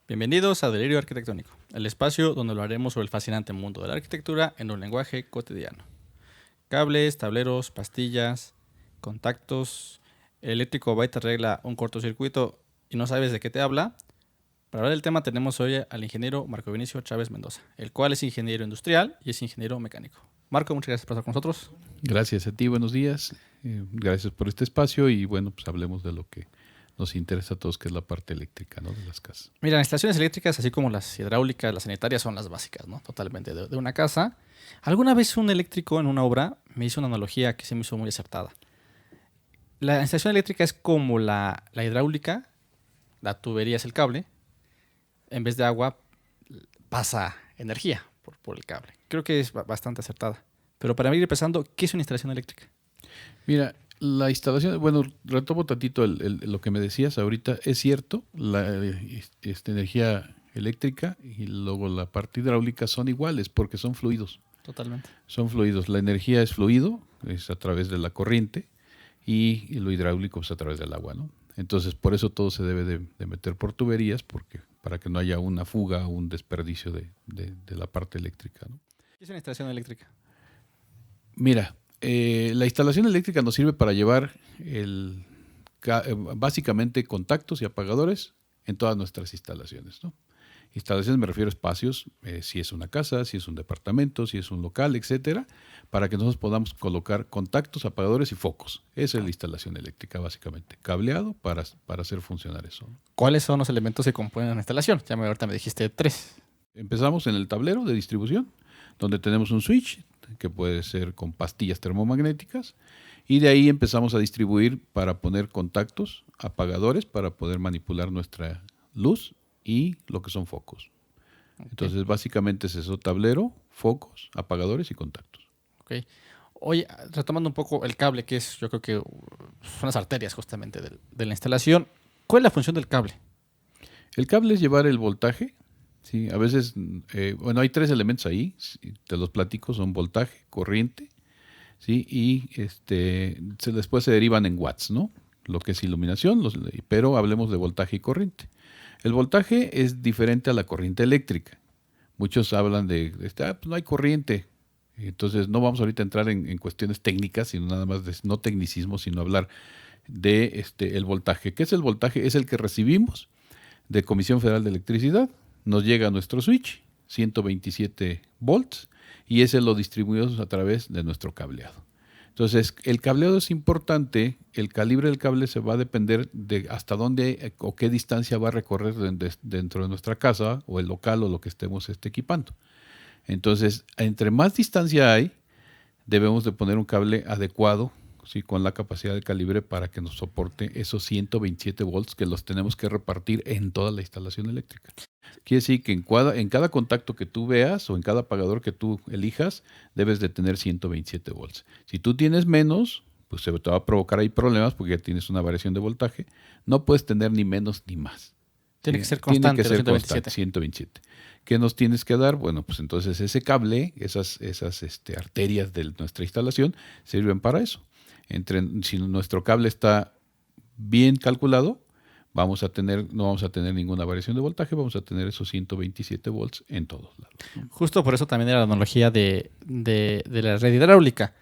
Bienvenidos a Delirio Arquitectónico, el espacio donde hablaremos sobre el fascinante mundo de la arquitectura en un lenguaje cotidiano. Cables, tableros, pastillas, contactos, el eléctrico va y te arregla un cortocircuito y no sabes de qué te habla. Para hablar del tema tenemos hoy al ingeniero Marco Vinicio Chávez Mendoza, el cual es ingeniero industrial y es ingeniero mecánico. Marco, muchas gracias por estar con nosotros. Gracias a ti, buenos días. Gracias por este espacio y bueno, pues hablemos de lo que nos interesa a todos, que es la parte eléctrica, ¿no?, de las casas. Mira, las instalaciones eléctricas, así como las hidráulicas, las sanitarias, son las básicas, ¿no? Totalmente de una casa. Alguna vez un eléctrico en una obra me hizo una analogía que se me hizo muy acertada. La instalación eléctrica es como la hidráulica, la tubería es el cable, en vez de agua pasa energía por el cable. Creo que es bastante acertada. Pero para ir empezando, ¿qué es una instalación eléctrica? Mira, la instalación, bueno, retomo tantito lo que me decías ahorita. Es cierto, la energía eléctrica y luego la parte hidráulica son iguales porque son fluidos. Totalmente. Son fluidos. La energía es fluido, es a través de la corriente, y lo hidráulico es a través del agua, ¿no? Entonces, por eso todo se debe de meter por tuberías, para que no haya una fuga o un desperdicio de la parte eléctrica, ¿no? ¿Qué es una instalación eléctrica? Mira, la instalación eléctrica nos sirve para llevar básicamente contactos y apagadores en todas nuestras instalaciones, ¿no? Instalaciones me refiero a espacios, si es una casa, si es un departamento, si es un local, etcétera, para que nosotros podamos colocar contactos, apagadores y focos. Esa es la instalación eléctrica, básicamente. Cableado para hacer funcionar eso. ¿Cuáles son los elementos que componen una instalación? Ahorita me dijiste 3. Empezamos en el tablero de distribución, donde tenemos un switch, que puede ser con pastillas termomagnéticas, y de ahí empezamos a distribuir para poner contactos, apagadores, para poder manipular nuestra luz, y lo que son focos. Okay. Entonces, básicamente es eso: tablero, focos, apagadores y contactos. Ok. Oye, retomando un poco el cable, que es, yo creo que son las arterias justamente de la instalación. ¿Cuál es la función del cable? El cable es llevar el voltaje. Sí, a veces, hay 3 elementos ahí, te los platico: son voltaje, corriente, ¿sí? Y después se derivan en watts, ¿no? Lo que es iluminación, pero hablemos de voltaje y corriente. El voltaje es diferente a la corriente eléctrica. Muchos hablan de, pues no hay corriente. Entonces no vamos ahorita a entrar en cuestiones técnicas, sino nada más no tecnicismo, sino hablar de el voltaje. ¿Qué es el voltaje? Es el que recibimos de Comisión Federal de Electricidad. Nos llega a nuestro switch, 127 volts, y ese lo distribuimos a través de nuestro cableado. Entonces, el cableado es importante. El calibre del cable se va a depender de hasta dónde o qué distancia va a recorrer dentro de nuestra casa o el local o lo que estemos equipando. Entonces, entre más distancia hay, debemos de poner un cable adecuado, ¿sí?, con la capacidad de calibre para que nos soporte esos 127 volts que los tenemos que repartir en toda la instalación eléctrica. Quiere decir que en cada contacto que tú veas o en cada apagador que tú elijas, debes de tener 127 volts. Si tú tienes menos, pues se te va a provocar ahí problemas porque ya tienes una variación de voltaje. No puedes tener ni menos ni más. Tiene que ser constante. Tiene que ser constante, 127. ¿Qué nos tienes que dar? Bueno, pues entonces ese cable, esas arterias de nuestra instalación sirven para eso. Si nuestro cable está bien calculado, no vamos a tener ninguna variación de voltaje, vamos a tener esos 127 volts en todos lados. Justo por eso también era la analogía de la red hidráulica.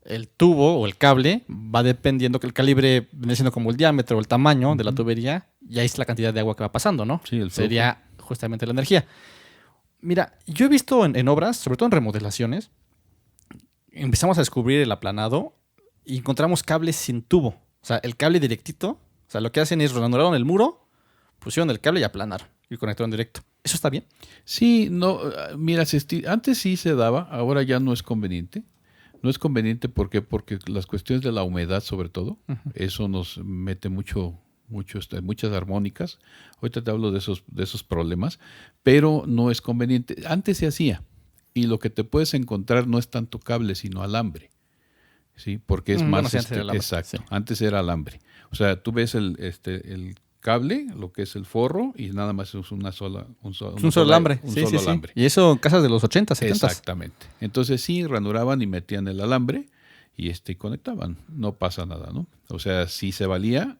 El tubo o el cable va dependiendo, que el calibre viene siendo como el diámetro o el tamaño de la tubería, y ahí es la cantidad de agua que va pasando, ¿no? Sí, sería justamente la energía. Mira, yo he visto en obras, sobre todo en remodelaciones, empezamos a descubrir el aplanado y encontramos cables sin tubo. O sea, el cable directito. O sea, lo que hacen es ranuraron el muro, pusieron el cable y aplanaron y conectaron directo. ¿Eso está bien? Sí, no, mira, antes sí se daba, ahora ya no es conveniente. No es conveniente porque las cuestiones de la humedad, sobre todo, eso nos mete muchas armónicas. Ahorita te hablo de esos problemas, pero no es conveniente. Antes se hacía, y lo que te puedes encontrar no es tanto cable, sino alambre. Sí, porque es más exacto. Sí. Antes era alambre. O sea, tú ves el cable, lo que es el forro, y nada más es un solo alambre. Un solo alambre. Y eso en casas de los 80, 70. Exactamente. Entonces sí, ranuraban y metían el alambre y conectaban. No pasa nada, ¿no? O sea, si se valía,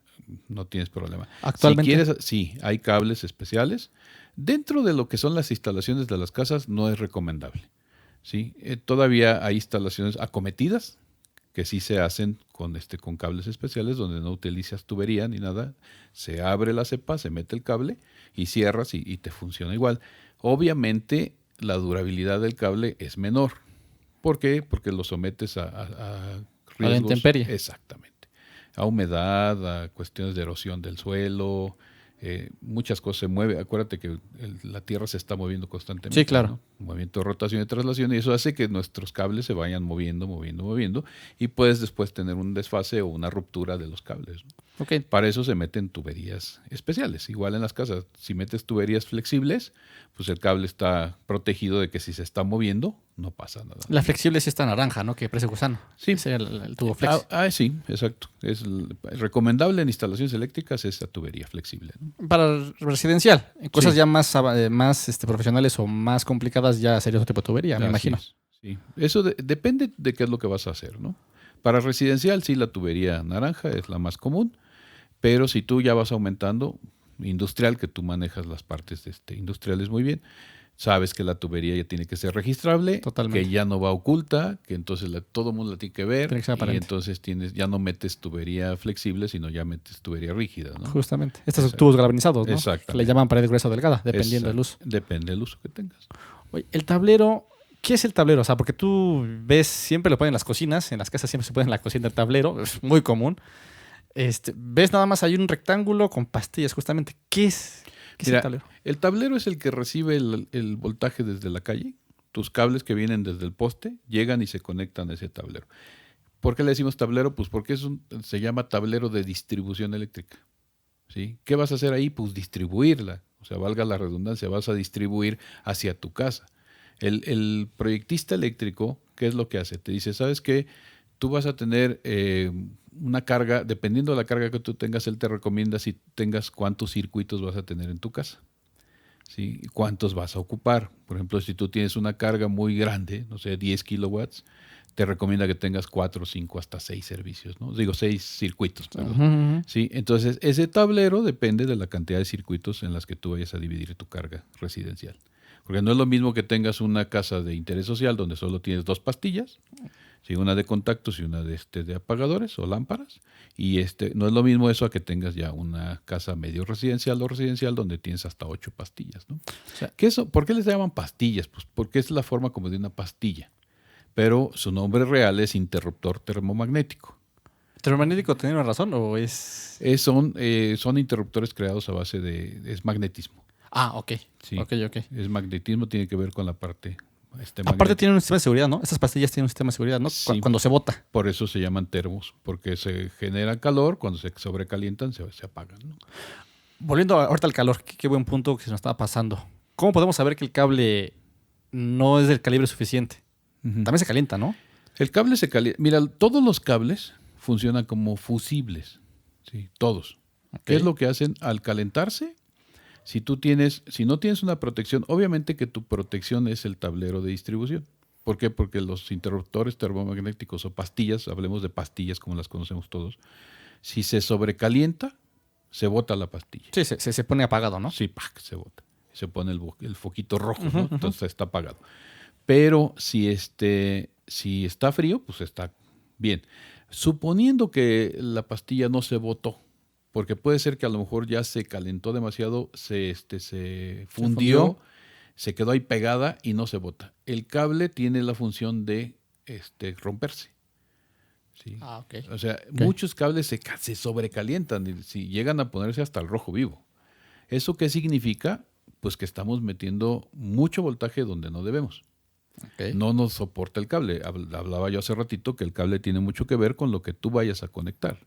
no tienes problema. Actualmente. Sí, hay cables especiales Dentro de lo que son las instalaciones de las casas no es recomendable. ¿Sí? Todavía hay instalaciones acometidas que sí se hacen con cables especiales donde no utilizas tubería ni nada. Se abre la cepa, se mete el cable y cierras y te funciona igual. Obviamente la durabilidad del cable es menor. ¿Por qué? Porque lo sometes a riesgos. A la intemperie. Exactamente. A humedad, a cuestiones de erosión del suelo. Muchas cosas se mueven. Acuérdate que la Tierra se está moviendo constantemente. Sí, claro. ¿no? Movimiento de rotación y traslación, y eso hace que nuestros cables se vayan moviendo, y puedes después tener un desfase o una ruptura de los cables. ¿no? Ok. Para eso se meten tuberías especiales. Igual en las casas, si metes tuberías flexibles, pues el cable está protegido de que si se está moviendo, no pasa nada. La flexible es esta naranja, ¿no? Que parece gusano. Sí. Ese es el tubo flex. Sí, exacto. Recomendable en instalaciones eléctricas esa tubería flexible. ¿no? Para residencial. En cosas Sí. ya más profesionales o más complicadas ya sería otro tipo de tubería, me Así imagino. es, sí. Eso depende de qué es lo que vas a hacer, ¿no? Para residencial, sí, la tubería naranja es la más común, pero si tú ya vas aumentando, industrial, que tú manejas las partes industriales muy bien, sabes que la tubería ya tiene que ser registrable, Totalmente. que ya no va oculta, que entonces todo el mundo la tiene que ver, Tiene que ser y aparente. entonces ya no metes tubería flexible, sino ya metes tubería rígida, ¿no? Justamente. Estos Exacto. tubos galvanizados, ¿no? Exactamente. Que le llaman pared gruesa o delgada, dependiendo del uso. Depende del uso que tengas. Oye, el tablero, ¿qué es el tablero? O sea, porque tú ves, siempre lo ponen en las cocinas, en las casas siempre se pone en la cocina el tablero, es muy común. Ves nada más hay un rectángulo con pastillas, justamente. ¿Qué es Mira, el tablero? El tablero es el que recibe el voltaje desde la calle. Tus cables que vienen desde el poste llegan y se conectan a ese tablero. ¿Por qué le decimos tablero? Pues porque se llama tablero de distribución eléctrica. ¿Sí? ¿Qué vas a hacer ahí? Pues distribuirla. O sea, valga la redundancia, vas a distribuir hacia tu casa. El proyectista eléctrico, ¿qué es lo que hace? Te dice, ¿sabes qué? Tú vas a tener una carga, dependiendo de la carga que tú tengas, él te recomienda si tengas cuántos circuitos vas a tener en tu casa. ¿Sí? ¿Cuántos vas a ocupar? Por ejemplo, si tú tienes una carga muy grande, no sé, 10 kilowatts, te recomienda que tengas 4, 5, hasta 6 servicios, ¿no? Digo, 6 circuitos. Uh-huh. ¿Sí? Entonces, ese tablero depende de la cantidad de circuitos en las que tú vayas a dividir tu carga residencial. Porque no es lo mismo que tengas una casa de interés social donde solo tienes 2 pastillas, ¿sí? Una de contactos y una de apagadores o lámparas. Y no es lo mismo eso a que tengas ya una casa medio residencial o residencial donde tienes hasta 8 pastillas, ¿no? O sea, ¿por qué les llaman pastillas? Pues porque es la forma como de una pastilla. Pero su nombre real es interruptor termomagnético. ¿Termomagnético tiene una razón o es...? Son interruptores creados a base es magnetismo. Ah, ok. Sí. Ok. Es magnetismo, tiene que ver con la parte Aparte tienen un sistema de seguridad, ¿no? Estas pastillas tienen un sistema de seguridad, ¿no? Sí. Cuando se bota. Por eso se llaman termos, porque se genera calor, cuando se sobrecalientan se apagan, ¿no? Volviendo ahorita al calor, qué buen punto que se nos estaba pasando. ¿Cómo podemos saber que el cable no es del calibre suficiente? Uh-huh. También se calienta, ¿no? El cable se calienta. Mira, todos los cables funcionan como fusibles, ¿sí? Todos. Okay. ¿Qué es lo que hacen al calentarse? Si no tienes una protección, obviamente que tu protección es el tablero de distribución. ¿Por qué? Porque los interruptores termomagnéticos o pastillas, hablemos de pastillas como las conocemos todos, si se sobrecalienta, se bota la pastilla. Sí, se pone apagado, ¿no? Sí, se bota. Se pone el foquito rojo, ¿no? Entonces está apagado. Pero si está frío, pues está bien. Suponiendo que la pastilla no se botó, porque puede ser que a lo mejor ya se calentó demasiado, se fundió, se quedó ahí pegada y no se bota. El cable tiene la función de romperse. ¿Sí? Ah, ok. O sea, muchos cables se sobrecalientan y si llegan a ponerse hasta el rojo vivo. ¿Eso qué significa? Pues que estamos metiendo mucho voltaje donde no debemos. Okay. No nos soporta el cable. Hablaba yo hace ratito que el cable tiene mucho que ver con lo que tú vayas a conectar.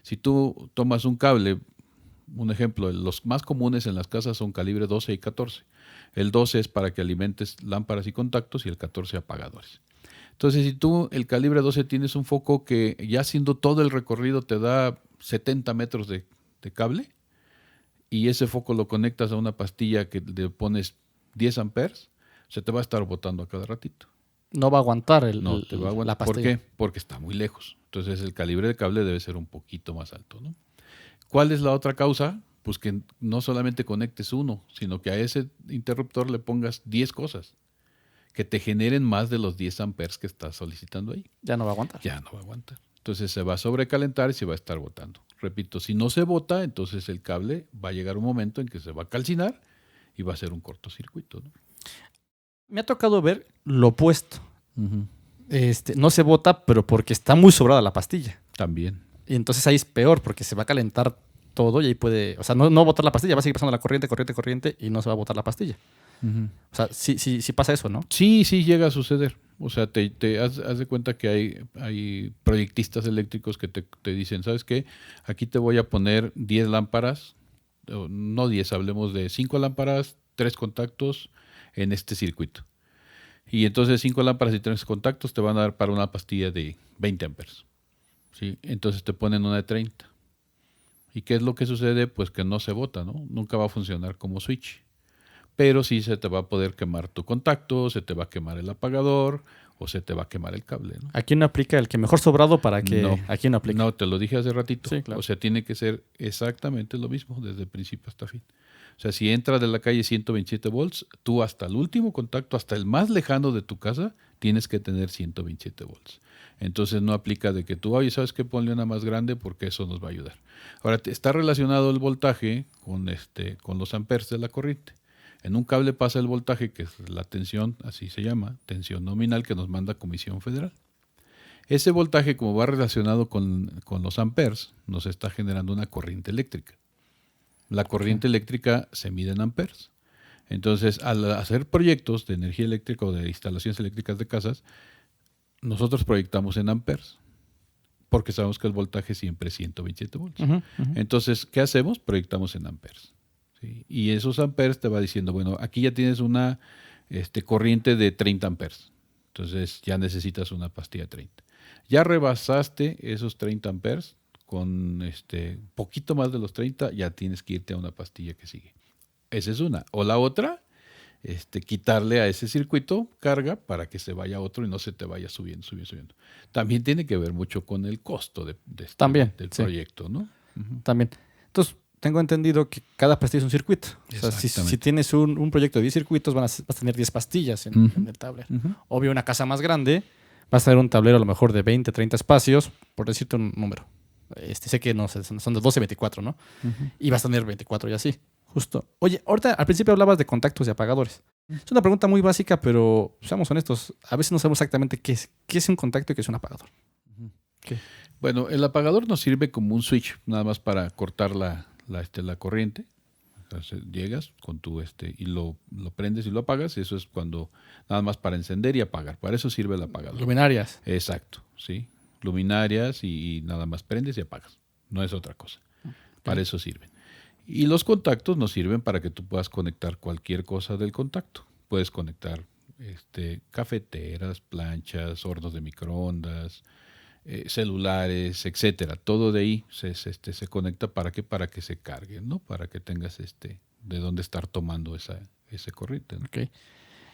Si tú tomas un cable, un ejemplo, los más comunes en las casas son calibre 12 y 14. El 12 es para que alimentes lámparas y contactos y el 14 apagadores. Entonces, si tú el calibre 12 tienes un foco que ya haciendo todo el recorrido te da 70 metros de cable y ese foco lo conectas a una pastilla que le pones 10 amperes, se te va a estar botando a cada ratito. No va a aguantar te va a aguantar. La pastilla. ¿Por qué? Porque está muy lejos. Entonces el calibre de cable debe ser un poquito más alto, ¿no? ¿Cuál es la otra causa? Pues que no solamente conectes uno, sino que a ese interruptor le pongas 10 cosas que te generen más de los 10 amperes que estás solicitando ahí. Ya no va a aguantar. Ya no va a aguantar. Entonces se va a sobrecalentar y se va a estar botando. Repito, si no se bota, entonces el cable va a llegar un momento en que se va a calcinar y va a ser un cortocircuito, ¿no? Me ha tocado ver lo opuesto. No se bota, pero porque está muy sobrada la pastilla. También. Y entonces ahí es peor, porque se va a calentar todo y ahí puede... O sea, no botar la pastilla, va a seguir pasando la corriente y no se va a botar la pastilla. O sea, sí pasa eso, ¿no? Sí llega a suceder. O sea, te haz de cuenta que hay proyectistas eléctricos que te dicen, ¿sabes qué? Aquí te voy a poner 10 lámparas, no 10, hablemos de 5 lámparas, 3 contactos en este circuito. Y entonces 5 lámparas y 3 contactos te van a dar para una pastilla de 20 amperes. ¿Sí? Entonces te ponen una de 30. ¿Y qué es lo que sucede? Pues que no se bota, ¿no? Nunca va a funcionar como switch. Pero sí se te va a poder quemar tu contacto, se te va a quemar el apagador o se te va a quemar el cable, ¿no? Aquí no aplica el que mejor sobrado para que... No, aquí no aplica. No, te lo dije hace ratito. Sí, claro. O sea, tiene que ser exactamente lo mismo desde el principio hasta fin. O sea, si entra de la calle 127 volts, tú hasta el último contacto, hasta el más lejano de tu casa, tienes que tener 127 volts. Entonces no aplica de que tú, oye, ¿sabes qué? Ponle una más grande porque eso nos va a ayudar. Ahora, está relacionado el voltaje con los amperes de la corriente. En un cable pasa el voltaje, que es la tensión, así se llama, tensión nominal que nos manda Comisión Federal. Ese voltaje, como va relacionado con los amperes, nos está generando una corriente eléctrica. La corriente eléctrica se mide en amperes. Entonces, al hacer proyectos de energía eléctrica o de instalaciones eléctricas de casas, nosotros proyectamos en amperes, porque sabemos que el voltaje siempre es 127 volts. Entonces, ¿qué hacemos? Proyectamos en amperes. ¿Sí? Y esos amperes te va diciendo, bueno, aquí ya tienes una corriente de 30 amperes. Entonces, ya necesitas una pastilla de 30. Ya rebasaste esos 30 amperes, con poquito más de los 30, ya tienes que irte a una pastilla que sigue. Esa es una. O la otra, quitarle a ese circuito carga para que se vaya a otro y no se te vaya subiendo. También tiene que ver mucho con el costo del proyecto, ¿no? También. Entonces, tengo entendido que cada pastilla es un circuito. O sea, si tienes un proyecto de 10 circuitos, vas a tener 10 pastillas en el tablero. Obvio, una casa más grande, vas a tener un tablero a lo mejor de 20, 30 espacios, por decirte un número. Sé que no son de 12, 24, ¿no? Y vas a tener 24 y así. Justo. Oye, ahorita al principio hablabas de contactos y apagadores. Es una pregunta muy básica, pero seamos honestos, a veces no sabemos exactamente qué es un contacto y qué es un apagador. ¿Qué? Bueno, el apagador nos sirve como un switch, nada más para cortar la corriente. Entonces llegas con y lo prendes y lo apagas. Eso es cuando nada más para encender y apagar. Para eso sirve el apagador. Luminarias. Exacto, sí. Luminarias y nada más prendes y apagas. No es otra cosa. Okay. Para eso sirven. Y los contactos nos sirven para que tú puedas conectar cualquier cosa del contacto. Puedes conectar cafeteras, planchas, hornos de microondas, celulares, etcétera. Todo de ahí se conecta para que se cargue, ¿no? Para que tengas de dónde estar tomando ese corriente, ¿no? Okay.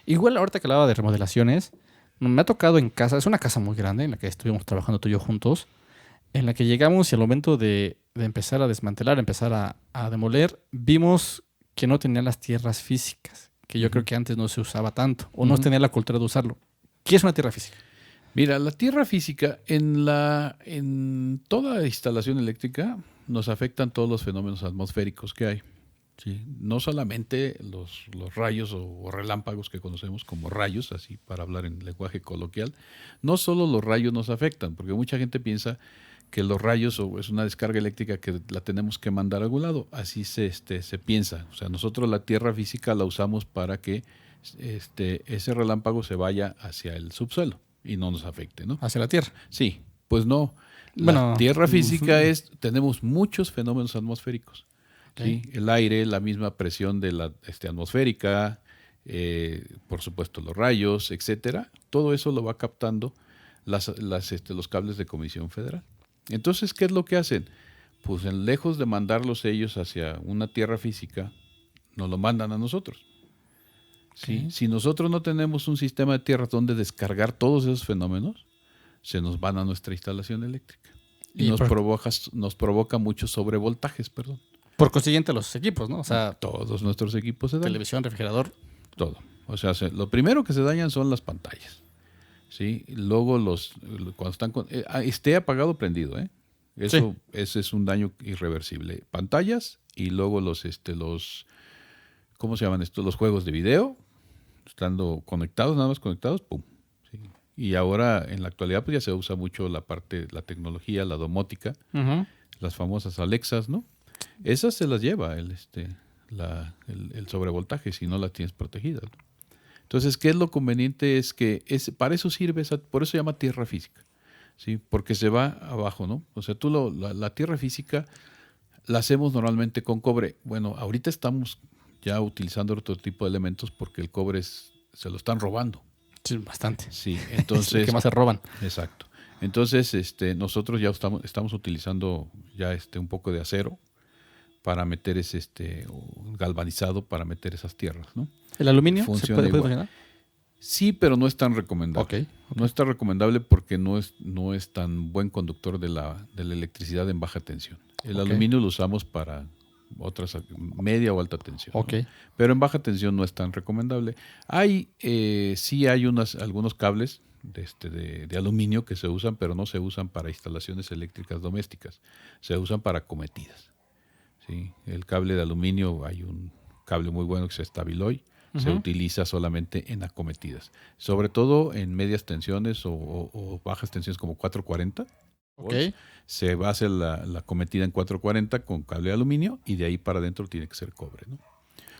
Igual ahorita que hablaba de remodelaciones, me ha tocado en casa, es una casa muy grande en la que estuvimos trabajando tú y yo juntos, en la que llegamos y al momento de empezar a desmantelar, empezar a demoler, vimos que no tenía las tierras físicas, que yo creo que antes no se usaba tanto, o no tenía la cultura de usarlo. ¿Qué es una tierra física? Mira, la tierra física, en toda instalación eléctrica nos afectan todos los fenómenos atmosféricos que hay. ¿Sí? No solamente los rayos o relámpagos que conocemos como rayos, así para hablar en lenguaje coloquial, no solo los rayos nos afectan, porque mucha gente piensa que los rayos es una descarga eléctrica que la tenemos que mandar a algún lado. Así se piensa. O sea, nosotros la tierra física la usamos para que ese relámpago se vaya hacia el subsuelo y no nos afecte, ¿no? Hacia la tierra. Sí, pues no. La tierra física tenemos muchos fenómenos atmosféricos. Okay. ¿Sí? El aire, la misma presión de la atmosférica, por supuesto los rayos, etcétera. Todo eso lo va captando los cables de Comisión Federal. Entonces, ¿qué es lo que hacen? Pues lejos de mandarlos ellos hacia una tierra física, nos lo mandan a nosotros. ¿Sí? Okay. Si nosotros no tenemos un sistema de tierra donde descargar todos esos fenómenos, se nos van a nuestra instalación eléctrica. Y nos provoca muchos sobrevoltajes, perdón. Por consiguiente, los equipos, ¿no? O sea, Todos nuestros equipos se dañan. televisión, refrigerador. Todo. O sea, lo primero que se dañan son las pantallas. ¿Sí? Luego cuando están esté apagado o prendido, ¿eh? Eso, ese es un daño irreversible. Pantallas y luego ¿cómo se llaman esto? Los juegos de video, estando conectados, nada más conectados, ¡pum! ¿Sí? Y ahora, en la actualidad, pues ya se usa mucho la tecnología, la domótica, las famosas Alexas, ¿no? Esas se las lleva el sobrevoltaje si no las tienes protegidas, ¿no? Entonces, ¿qué es lo conveniente? Es que para eso sirve, por eso se llama tierra física, ¿sí? Porque se va abajo, ¿no? O sea, la tierra física la hacemos normalmente con cobre. Bueno, ahorita estamos ya utilizando otro tipo de elementos porque el cobre se lo están robando. Sí, bastante. Sí, entonces... ¿Qué más se roban? Exacto. Entonces, nosotros ya estamos utilizando ya un poco de acero para meter galvanizado para meter esas tierras, ¿no? ¿El aluminio Funciona puede igual. funcionar? Sí, pero no es tan recomendable. Ok. No es tan recomendable porque no es tan buen conductor de la electricidad en baja tensión. El aluminio lo usamos para otras media o alta tensión, ¿no? Pero en baja tensión no es tan recomendable. Sí hay algunos cables de aluminio que se usan, pero no se usan para instalaciones eléctricas domésticas. Se usan para acometidas. ¿Sí? El cable de aluminio, hay un cable muy bueno que se Stabiloy, se utiliza solamente en acometidas, sobre todo en medias tensiones o bajas tensiones como 440. Se va a hacer la acometida en 440 con cable de aluminio y de ahí para adentro tiene que ser cobre, ¿no?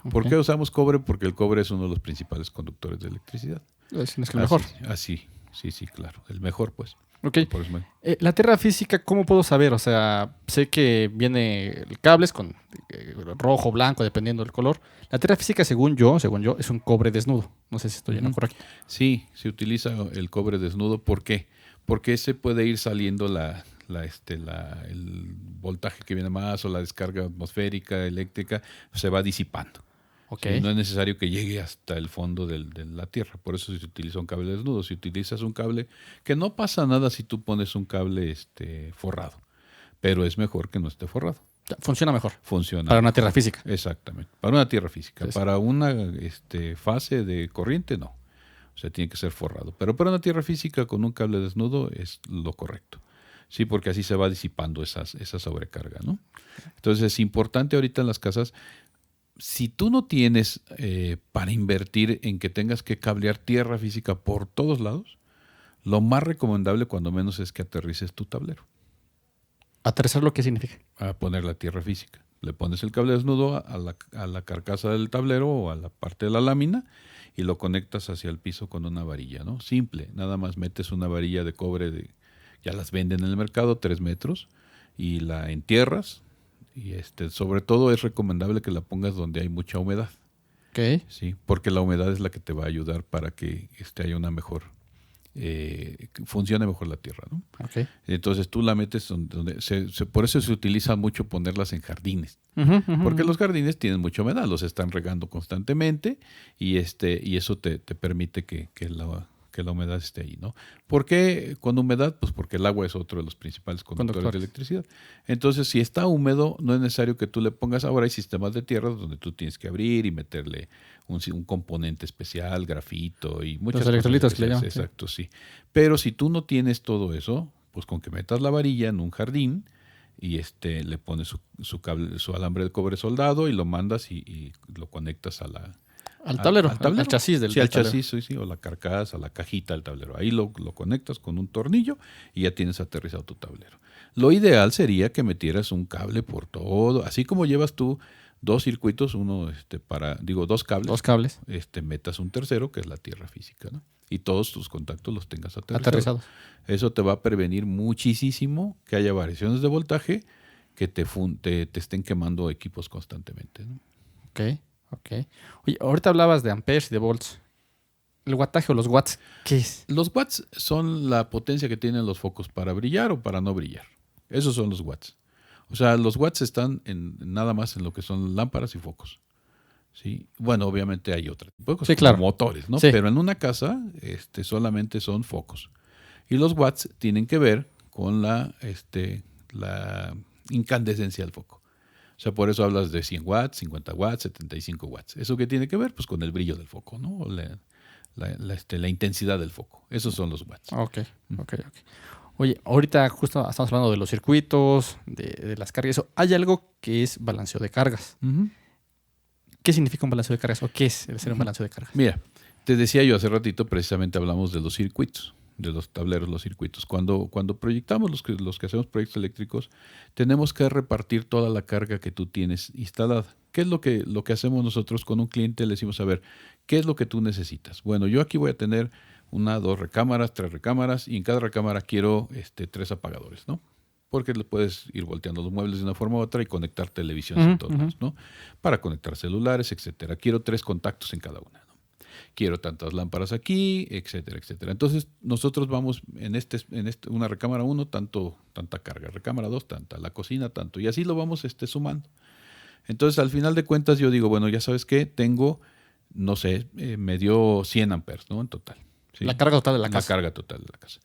¿Por qué usamos cobre? Porque el cobre es uno de los principales conductores de electricidad. Es el mejor. Sí, claro. El mejor, pues. Ok. La tierra física, ¿cómo puedo saber? O sea, sé que viene el cables con rojo, blanco, dependiendo del color. La tierra física, según yo, es un cobre desnudo. No sé si estoy en lo correcto. Sí, se utiliza el cobre desnudo. ¿Por qué? Porque se puede ir saliendo el voltaje que viene más o la descarga atmosférica, eléctrica, se va disipando. Sí, no es necesario que llegue hasta el fondo de la tierra. Por eso se utiliza un cable desnudo. Si utilizas un cable, que no pasa nada si tú pones un cable forrado, pero es mejor que no esté forrado. Funciona mejor. Funciona. Para una tierra física. Exactamente. Para una tierra física. Para una fase de corriente, no. O sea, tiene que ser forrado. Pero para una tierra física con un cable desnudo es lo correcto. Sí, porque así se va disipando esa sobrecarga, ¿no? Entonces es importante ahorita en las casas. Si tú no tienes para invertir en que tengas que cablear tierra física por todos lados, lo más recomendable cuando menos es que aterrices tu tablero. ¿Aterrizar lo que significa? A poner la tierra física. Le pones el cable desnudo a la carcasa del tablero o a la parte de la lámina y lo conectas hacia el piso con una varilla, ¿no? Simple, nada más metes una varilla de cobre, ya las venden en el mercado, 3 metros, y la entierras. Y sobre todo es recomendable que la pongas donde hay mucha humedad. Sí, porque la humedad es la que te va a ayudar para que haya una mejor, funcione mejor la tierra, ¿no? Entonces tú la metes donde por eso se utiliza mucho ponerlas en jardines, porque los jardines tienen mucha humedad, los están regando constantemente y eso te permite que la humedad esté ahí, ¿no? ¿Por qué con humedad? Pues porque el agua es otro de los principales conductores de electricidad. Entonces, si está húmedo, no es necesario que tú le pongas. Ahora hay sistemas de tierras donde tú tienes que abrir y meterle un componente especial, grafito y muchas cosas. Los electrolitos que le llaman. Exacto, sí. Pero si tú no tienes todo eso, pues con que metas la varilla en un jardín y le pones su cable, su alambre de cobre soldado y lo mandas y lo conectas al tablero, al chasis del al tablero. chasis, sí, o la carcasa, la cajita del tablero. Ahí lo conectas con un tornillo y ya tienes aterrizado tu tablero. Lo ideal sería que metieras un cable por todo, así como llevas tú 2 circuitos, dos cables. 2 cables. Metas un tercero, que es la tierra física, ¿no? Y todos tus contactos los tengas aterrizados. Eso te va a prevenir muchísimo que haya variaciones de voltaje que te estén quemando equipos constantemente, ¿no? Ok. Oye, ahorita hablabas de amperes y de volts. ¿El wattaje o los watts qué es? Los watts son la potencia que tienen los focos para brillar o para no brillar. Esos son los watts. O sea, los watts están nada más en lo que son lámparas y focos. ¿Sí? Bueno, obviamente hay otro tipo de cosas, como motores, ¿no? Sí. Pero en una casa solamente son focos. Y los watts tienen que ver con la incandescencia del foco. O sea, por eso hablas de 100 watts, 50 watts, 75 watts. ¿Eso qué tiene que ver? Pues con el brillo del foco, ¿no? O la intensidad del foco. Esos son los watts. Ok. Oye, ahorita justo estamos hablando de los circuitos, de las cargas. ¿Hay algo que es balanceo de cargas? Uh-huh. ¿Qué significa un balanceo de cargas o qué es el ser un balanceo de cargas? Mira, te decía yo hace ratito, precisamente hablamos de los circuitos, de los tableros, los circuitos. Cuando proyectamos los que hacemos proyectos eléctricos, tenemos que repartir toda la carga que tú tienes instalada. ¿Qué es lo que hacemos nosotros con un cliente? Le decimos, a ver, ¿qué es lo que tú necesitas? Bueno, yo aquí voy a tener 1, 2 recámaras, 3 recámaras, y en cada recámara quiero 3 apagadores, ¿no? Porque le puedes ir volteando los muebles de una forma u otra y conectar televisiones en todos lados, ¿no? Para conectar celulares, etcétera. Quiero 3 contactos en cada una, ¿no? Quiero tantas lámparas aquí, etcétera, etcétera. Entonces, nosotros vamos en una recámara 1, tanta carga, recámara 2, tanta, la cocina, tanto, y así lo vamos sumando. Entonces, al final de cuentas, yo digo, bueno, ya sabes qué, tengo, no sé, me dio 100 amperes, ¿no? En total. ¿Sí? La carga total de la casa. La carga total de la casa.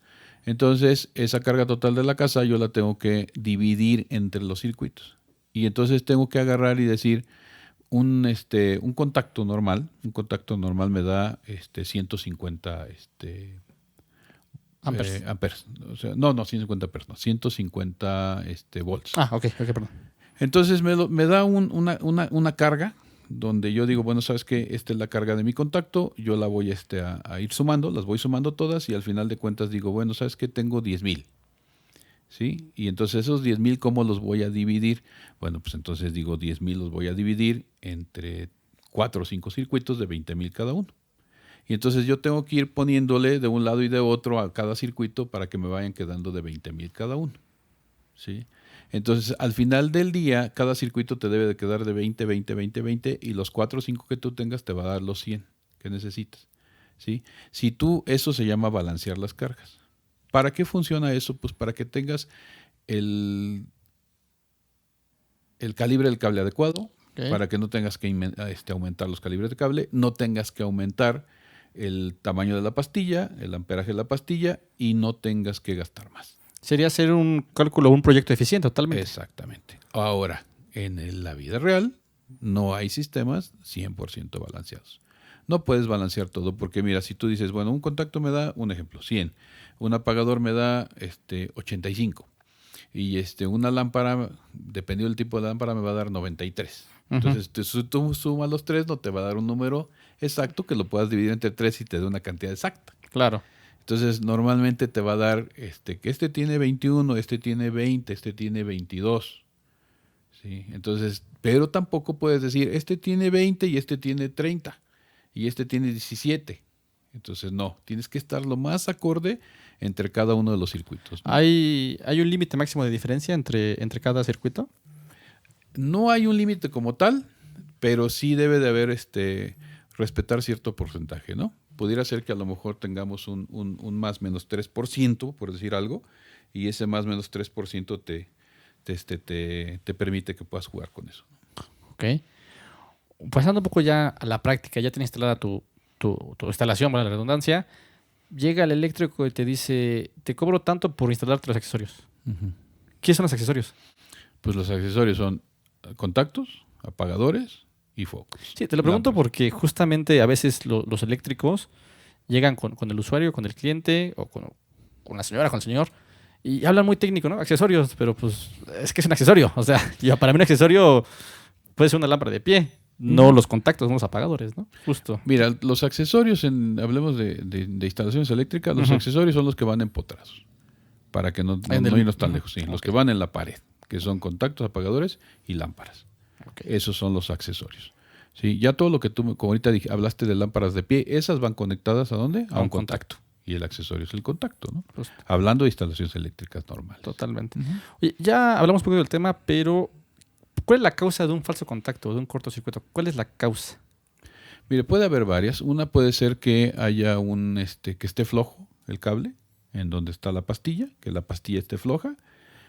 Entonces, esa carga total de la casa yo la tengo que dividir entre los circuitos. Y entonces tengo que agarrar y decir, un contacto normal me da 150 amperes. O sea, no, 150 amperes, no, 150 volts. Ok, perdón. Entonces me da una carga donde yo digo, bueno, ¿sabes qué? Esta es la carga de mi contacto, yo la voy a ir sumando, las voy sumando todas y al final de cuentas digo, bueno, ¿sabes qué? Tengo 10,000. ¿Sí? Y entonces esos 10,000, ¿cómo los voy a dividir? Bueno, pues entonces digo 10,000 los voy a dividir entre 4 o 5 circuitos de 20,000 cada uno. Y entonces yo tengo que ir poniéndole de un lado y de otro a cada circuito para que me vayan quedando de 20,000 cada uno. ¿Sí? Entonces, al final del día, cada circuito te debe de quedar de 20, 20, 20, 20 y los 4 o 5 que tú tengas te va a dar los 100 que necesitas. ¿Sí? Eso se llama balancear las cargas. ¿Para qué funciona eso? Pues para que tengas el calibre del cable adecuado, para que no tengas que aumentar los calibres de cable, no tengas que aumentar el tamaño de la pastilla, el amperaje de la pastilla y no tengas que gastar más. Sería hacer un cálculo, un proyecto eficiente totalmente. Exactamente. Ahora, en la vida real no hay sistemas 100% balanceados. No puedes balancear todo porque mira, si tú dices, bueno, un contacto me da, un ejemplo, 100, un apagador me da 85 y una lámpara, dependiendo del tipo de lámpara, me va a dar 93. Entonces, tú sumas los 3, no te va a dar un número exacto que lo puedas dividir entre 3 y te dé una cantidad exacta. Claro. Entonces, normalmente te va a dar que tiene 21, tiene 20, tiene 22. ¿Sí? Entonces, pero tampoco puedes decir, tiene 20 y tiene 30 y tiene 17. Entonces, no, tienes que estar lo más acorde entre cada uno de los circuitos, ¿no? ¿Hay un límite máximo de diferencia entre cada circuito? No hay un límite como tal, pero sí debe de haber respetar cierto porcentaje, ¿no? Pudiera ser que a lo mejor tengamos un más menos 3%, por decir algo, y ese más menos 3% te permite que puedas jugar con eso. Ok. Pasando un poco ya a la práctica, ya tienes instalada tu instalación, para la redundancia, llega el eléctrico y te dice, te cobro tanto por instalarte los accesorios. Uh-huh. ¿Qué son los accesorios? Pues los accesorios son contactos, apagadores y focos. Sí, te lo pregunto porque justamente a veces los eléctricos llegan con el usuario, con el cliente o con la señora, con el señor y hablan muy técnico, ¿no? Accesorios, pero pues es que es un accesorio. O sea, para mí un accesorio puede ser una lámpara de pie, no los contactos, no los apagadores, ¿no? Justo. Mira, los accesorios, hablemos de instalaciones eléctricas, los accesorios son los que van empotrados, para que no irnos tan lejos. Sí, los que van en la pared, que son contactos, apagadores y lámparas. Okay. Esos son los accesorios. Sí, ya todo lo que tú, como ahorita hablaste de lámparas de pie, esas van conectadas ¿a dónde? A un contacto. Y el accesorio es el contacto, ¿no? Justo. Hablando de instalaciones eléctricas normales. Totalmente. Uh-huh. Oye, ya hablamos un poco del tema, pero ¿cuál es la causa de un falso contacto, de un cortocircuito? ¿Cuál es la causa? Mire, puede haber varias. Una puede ser que haya que esté flojo el cable, en donde está la pastilla, que la pastilla esté floja.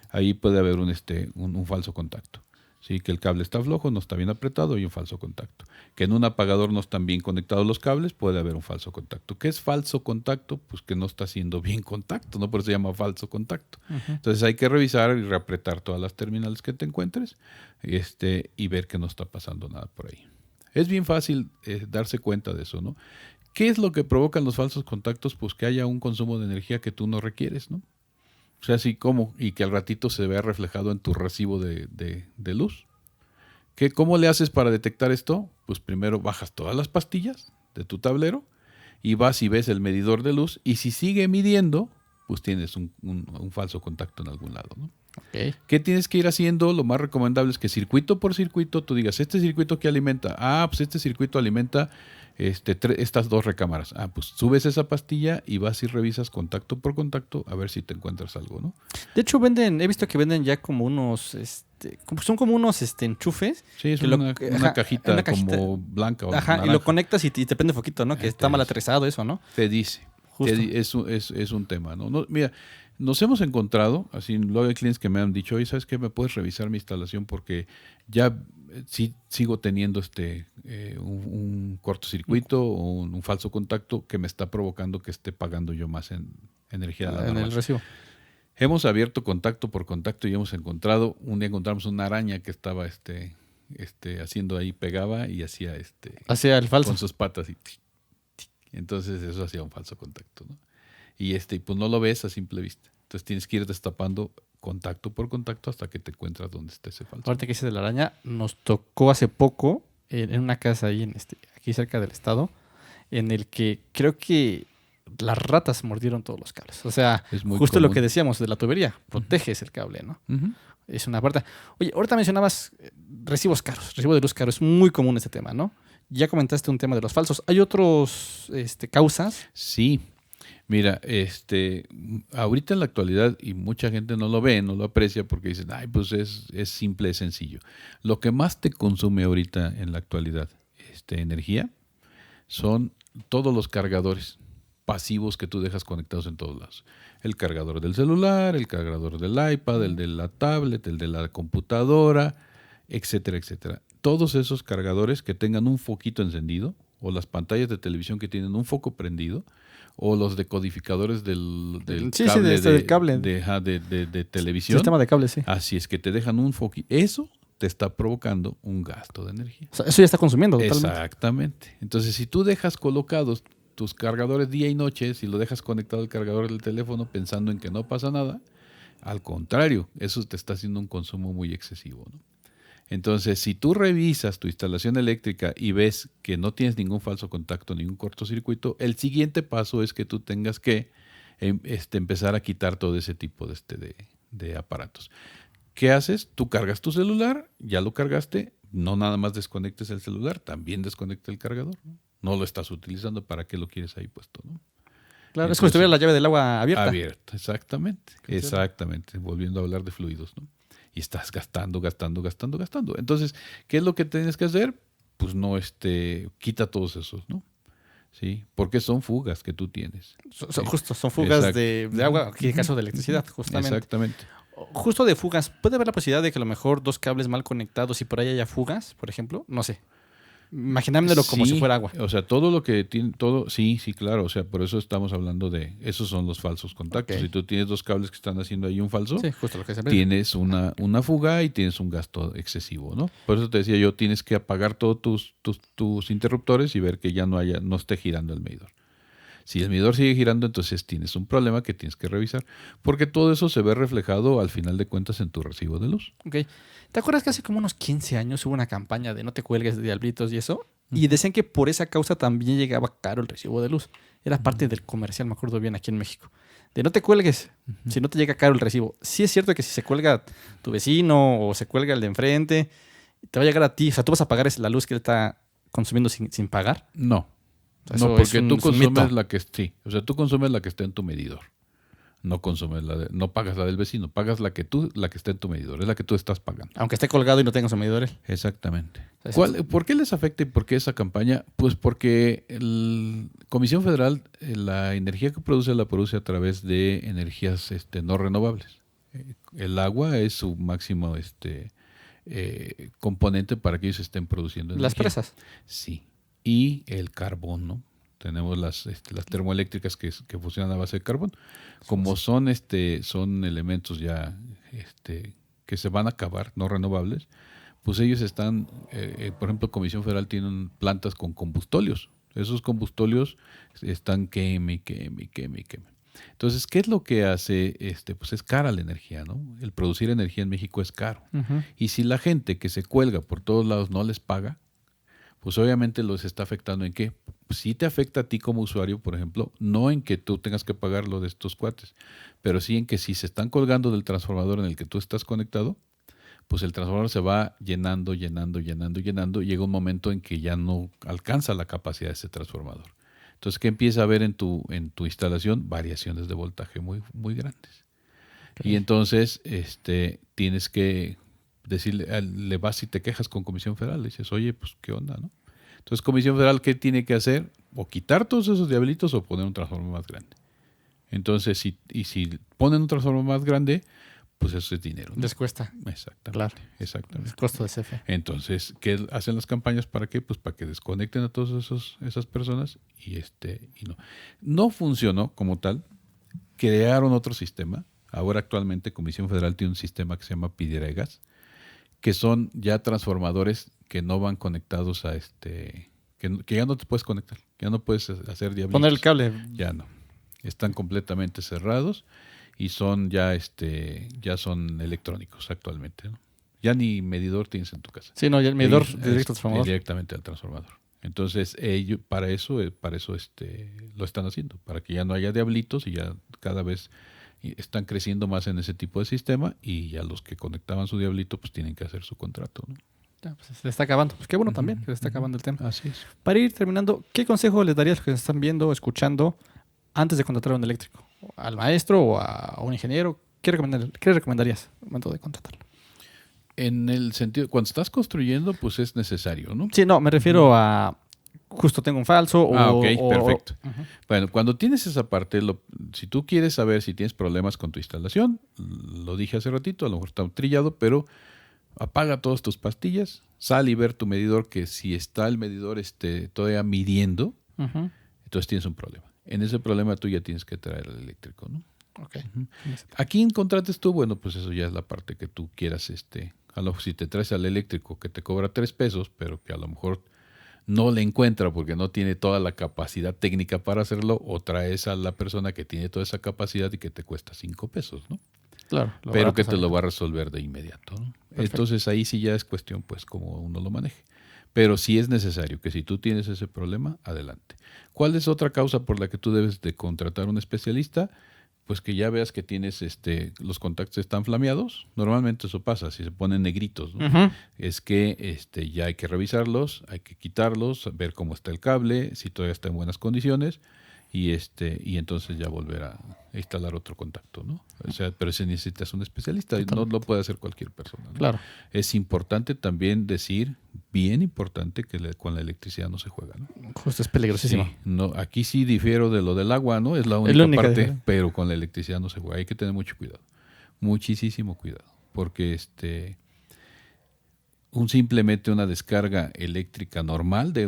Ahí puede haber un falso contacto. Sí, que el cable está flojo, no está bien apretado y un falso contacto. Que en un apagador no están bien conectados los cables, puede haber un falso contacto. ¿Qué es falso contacto? Pues que no está haciendo bien contacto, ¿no? Por eso se llama falso contacto. Entonces hay que revisar y reapretar todas las terminales que te encuentres y ver que no está pasando nada por ahí. Es bien fácil darse cuenta de eso, ¿no? ¿Qué es lo que provocan los falsos contactos? Pues que haya un consumo de energía que tú no requieres, ¿no? O sea, así como, y que al ratito se vea reflejado en tu recibo de luz. ¿Cómo le haces para detectar esto? Pues primero bajas todas las pastillas de tu tablero y vas y ves el medidor de luz, y si sigue midiendo, pues tienes un falso contacto en algún lado, ¿no? Okay. ¿Qué tienes que ir haciendo? Lo más recomendable es que circuito por circuito tú digas, ¿este circuito qué alimenta? Pues este circuito alimenta estas 2 recámaras. Pues subes esa pastilla y vas y revisas contacto por contacto a ver si te encuentras algo, ¿no? De hecho, he visto que venden ya como unos, son como unos enchufes. Sí, es una cajita como blanca o naranja. Y lo conectas y te prende foquito, ¿no? Que está mal aterrizado eso, ¿no? Te dice. Es un tema, ¿no? Mira, nos hemos encontrado, así, luego hay clientes que me han dicho, oye, ¿sabes qué? ¿Me puedes revisar mi instalación? Porque ya sí sigo teniendo un cortocircuito o un falso contacto que me está provocando que esté pagando yo más en energía de la normal. En el recibo. Hemos abierto contacto por contacto y hemos encontrado, un día encontramos una araña que estaba haciendo ahí, pegaba y hacía el falso con sus patas y entonces eso hacía un falso contacto, ¿no? Y pues no lo ves a simple vista. Entonces tienes que ir destapando contacto por contacto hasta que te encuentras donde está ese falso. Ahorita que dices de la araña, nos tocó hace poco en una casa ahí aquí cerca del estado, en el que creo que las ratas mordieron todos los cables. O sea, justo común. Lo que decíamos de la tubería, proteges el cable, ¿no? Es una parte. Oye, ahorita mencionabas recibos caros, recibo de luz caro. Es muy común este tema, ¿no? Ya comentaste un tema de los falsos. ¿Hay otros causas? Sí. Mira, ahorita en la actualidad, y mucha gente no lo ve, no lo aprecia porque dicen, pues es simple, es sencillo. Lo que más te consume ahorita en la actualidad, energía, son todos los cargadores pasivos que tú dejas conectados en todos lados. El cargador del celular, el cargador del iPad, el de la tablet, el de la computadora, etcétera, etcétera. Todos esos cargadores que tengan un foquito encendido, o las pantallas de televisión que tienen un foco prendido, o los decodificadores del cable de televisión. Sistema de cable, sí. Así es que te dejan un foquito. Eso te está provocando un gasto de energía. O sea, eso ya está consumiendo totalmente. Exactamente. Entonces, si tú dejas colocados tus cargadores día y noche, si lo dejas conectado al cargador del teléfono pensando en que no pasa nada, al contrario, eso te está haciendo un consumo muy excesivo, ¿no? Entonces, si tú revisas tu instalación eléctrica y ves que no tienes ningún falso contacto, ningún cortocircuito, el siguiente paso es que tú tengas que empezar a quitar todo ese tipo de aparatos. ¿Qué haces? Tú cargas tu celular, ya lo cargaste, no nada más desconectes el celular, también desconecta el cargador, ¿no? No lo estás utilizando, ¿para qué lo quieres ahí puesto, no? Claro, entonces, es como si tuviera la llave del agua abierta. Abierta, exactamente, volviendo a hablar de fluidos, ¿no? Y estás gastando. Entonces, ¿qué es lo que tienes que hacer? Pues no, quita todos esos, ¿no? ¿Sí? Porque son fugas que tú tienes. Son fugas de agua, aquí en caso de electricidad, justamente. Exactamente. Justo de fugas, ¿puede haber la posibilidad de que a lo mejor 2 cables mal conectados y por ahí haya fugas, por ejemplo? No sé. Imaginándolo como si fuera agua. O sea, todo lo que tiene, sí, claro. O sea, por eso estamos hablando esos son los falsos contactos. Okay. Si tú tienes 2 cables que están haciendo ahí un falso, sí, justo lo que se tienes una fuga y tienes un gasto excesivo, ¿no? Por eso te decía yo, tienes que apagar todos tus interruptores y ver que ya no esté girando el medidor. Si el medidor sigue girando, entonces tienes un problema que tienes que revisar, porque todo eso se ve reflejado al final de cuentas en tu recibo de luz. Okay. ¿Te acuerdas que hace como unos 15 años hubo una campaña de no te cuelgues de diablitos y eso? Y decían que por esa causa también llegaba caro el recibo de luz. Era parte del comercial, me acuerdo bien, aquí en México. De no te cuelgues, si no te llega caro el recibo. Sí es cierto que si se cuelga tu vecino o se cuelga el de enfrente, te va a llegar a ti. O sea, ¿tú vas a pagar la luz que él está consumiendo sin pagar? No. O sea, no, porque tú consumes la que tú consumes la que está en tu medidor. No consumes no pagas la del vecino, pagas la que está en tu medidor, es la que tú estás pagando. Aunque esté colgado y no tenga su medidor. Exactamente. ¿Por qué les afecta y por qué esa campaña? Pues porque la Comisión Federal, la energía que produce la produce a través de energías no renovables. El agua es su máximo componente para que ellos estén produciendo energía. Las presas. Sí. Y el carbón, ¿no? Tenemos las termoeléctricas que funcionan a base de carbón. Como son elementos ya que se van a acabar, no renovables, pues ellos están, por ejemplo, Comisión Federal tiene plantas con combustóleos. Esos combustóleos están queme. Entonces, ¿qué es lo que hace? Pues es cara la energía, ¿no? El producir energía en México es caro. Uh-huh. Y si la gente que se cuelga por todos lados no les paga, pues obviamente los está afectando en qué. Pues sí te afecta a ti como usuario, por ejemplo, no en que tú tengas que pagar lo de estos cuates, pero sí en que si se están colgando del transformador en el que tú estás conectado, pues el transformador se va llenando, llega un momento en que ya no alcanza la capacidad de ese transformador. Entonces, ¿qué empieza a haber en tu instalación? Variaciones de voltaje muy, muy grandes. Okay. Y entonces tienes que decirle, le vas y te quejas con Comisión Federal, le dices, oye, pues, ¿qué onda, no? Entonces, Comisión Federal, ¿qué tiene que hacer? O quitar todos esos diablitos o poner un transformador más grande. Entonces, si ponen un transformador más grande, pues eso es dinero, ¿no? Les cuesta. Exactamente. Claro. Exactamente. El costo de CFE. Entonces, ¿qué hacen las campañas? ¿Para qué? Pues para que desconecten a todas esas personas y no. No funcionó como tal. Crearon otro sistema. Ahora actualmente Comisión Federal tiene un sistema que se llama Piedra de Gas, que son ya transformadores que no van conectados a que ya no te puedes conectar, que ya no puedes hacer diablitos. Poner el cable. Ya no. Están completamente cerrados y son ya son electrónicos actualmente, ¿no? Ya ni medidor tienes en tu casa. Sí, no, ya el medidor directo al transformador. Directamente al transformador. Entonces, ellos para eso lo están haciendo, para que ya no haya diablitos y ya cada vez están creciendo más en ese tipo de sistema y ya los que conectaban su diablito pues tienen que hacer su contrato, ¿no? Ya, pues se está acabando. Pues qué bueno también que se está acabando el tema. Así es. Para ir terminando, ¿qué consejo les darías a los que están viendo, escuchando, antes de contratar a un eléctrico? ¿Al maestro o a un ingeniero? ¿Qué recomendarías al momento de contratarlo? En el sentido, cuando estás construyendo, pues es necesario, ¿no? Sí, no, me refiero a justo tengo un falso o... ok, perfecto. Bueno, cuando tienes esa parte, si tú quieres saber si tienes problemas con tu instalación, lo dije hace ratito, a lo mejor está trillado, pero apaga todas tus pastillas, sal y ver tu medidor, que si está el medidor todavía midiendo, entonces tienes un problema. En ese problema tú ya tienes que traer al eléctrico, ¿no? Okay. ¿A quién contrates tú? Bueno, pues eso ya es la parte que tú quieras. Si te traes al eléctrico que te cobra 3 pesos, pero que a lo mejor no le encuentra porque no tiene toda la capacidad técnica para hacerlo, o traes a la persona que tiene toda esa capacidad y que te cuesta 5 pesos, ¿no? Claro. Pero que te lo va a resolver de inmediato, ¿no? Entonces ahí sí ya es cuestión, pues, cómo uno lo maneje. Pero sí es necesario que si tú tienes ese problema, adelante. ¿Cuál es otra causa por la que tú debes de contratar a un especialista? Pues que ya veas que tienes los contactos están flameados. Normalmente eso pasa, si se ponen negritos, ¿no? Es que ya hay que revisarlos, hay que quitarlos, ver cómo está el cable, si todavía está en buenas condiciones y entonces ya volver a instalar otro contacto, ¿no? O sea, pero si necesitas un especialista, no lo puede hacer cualquier persona, ¿no? Claro. Es importante también decir, bien importante, que con la electricidad no se juega, ¿no? Justo es peligrosísimo. Sí, no, aquí sí difiero de lo del agua, ¿no? Es la única parte, pero con la electricidad no se juega. Hay que tener mucho cuidado, muchísimo cuidado, porque simplemente una descarga eléctrica normal de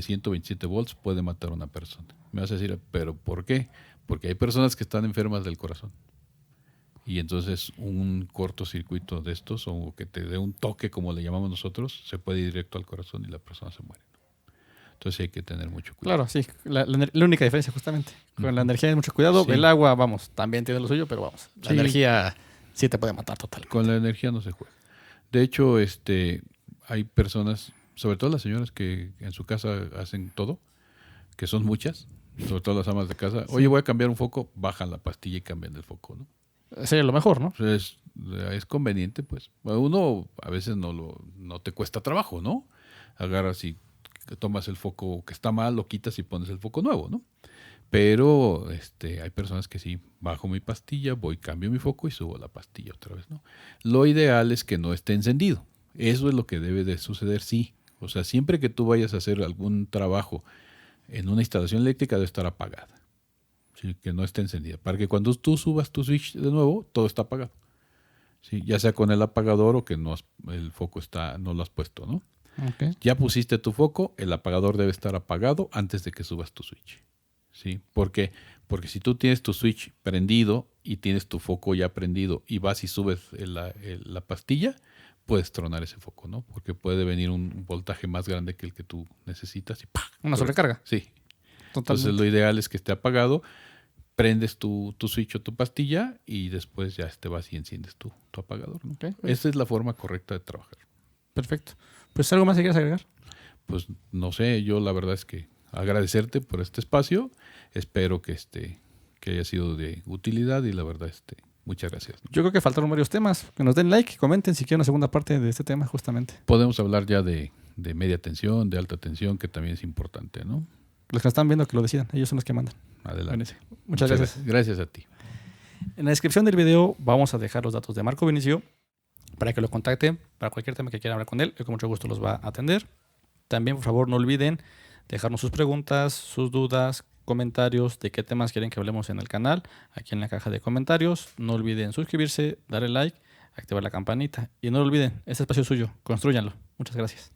127 volts puede matar a una persona. Me vas a decir, ¿pero por qué? Porque hay personas que están enfermas del corazón. Y entonces un cortocircuito de estos, o que te dé un toque, como le llamamos nosotros, se puede ir directo al corazón y la persona se muere. Entonces hay que tener mucho cuidado. Claro, sí. La única diferencia, justamente. Con la energía hay mucho cuidado. Sí. El agua, vamos, también tiene lo suyo, pero vamos. La energía sí te puede matar totalmente. Con la energía no se juega. De hecho, hay personas, sobre todo las señoras que en su casa hacen todo, que son muchas, sobre todo las amas de casa. Sí. Oye, voy a cambiar un foco, bajan la pastilla y cambian el foco, ¿no? Sería lo mejor, ¿no? Entonces, es conveniente, pues. Uno a veces no te cuesta trabajo, ¿no? Agarras y tomas el foco que está mal, lo quitas y pones el foco nuevo, ¿no? Pero hay personas que sí, bajo mi pastilla, cambio mi foco y subo la pastilla otra vez, ¿no? Lo ideal es que no esté encendido. Eso es lo que debe de suceder, sí. O sea, siempre que tú vayas a hacer algún trabajo en una instalación eléctrica debe estar apagada. Sí, que no esté encendida. Para que cuando tú subas tu switch de nuevo, todo está apagado. ¿sí? Ya sea con el apagador o que el foco no lo has puesto, ¿no? Ok. Ya pusiste tu foco, el apagador debe estar apagado antes de que subas tu switch. ¿Sí? Porque si tú tienes tu switch prendido y tienes tu foco ya prendido y vas y subes la pastilla, puedes tronar ese foco, ¿no? Porque puede venir un voltaje más grande que el que tú necesitas y ¡pah! Una sobrecarga. Sí. Totalmente. Entonces lo ideal es que esté apagado, prendes tu switch o tu pastilla y después ya vas y enciendes tu apagador, ¿no? Ok. Esa es la forma correcta de trabajar. Perfecto. Pues algo más que quieras agregar. Pues no sé, yo la verdad es que agradecerte por este espacio. Espero que haya sido de utilidad y la verdad muchas gracias, ¿no? Yo creo que faltaron varios temas. Que nos den like, comenten si quieren una segunda parte de este tema justamente. Podemos hablar ya de media tensión, de alta tensión, que también es importante, ¿no? Los que están viendo que lo decidan. Ellos son los que mandan. Adelante. Buenísimo. Muchas gracias. Gracias a ti. En la descripción del video vamos a dejar los datos de Marco Vinicio para que lo contacten para cualquier tema que quieran hablar con él. Él con mucho gusto los va a atender. También, por favor, no olviden dejarnos sus preguntas, sus dudas, comentarios de qué temas quieren que hablemos en el canal, aquí en la caja de comentarios. No olviden suscribirse, darle like, activar la campanita. Y no olviden, este espacio es suyo, constrúyanlo. Muchas gracias.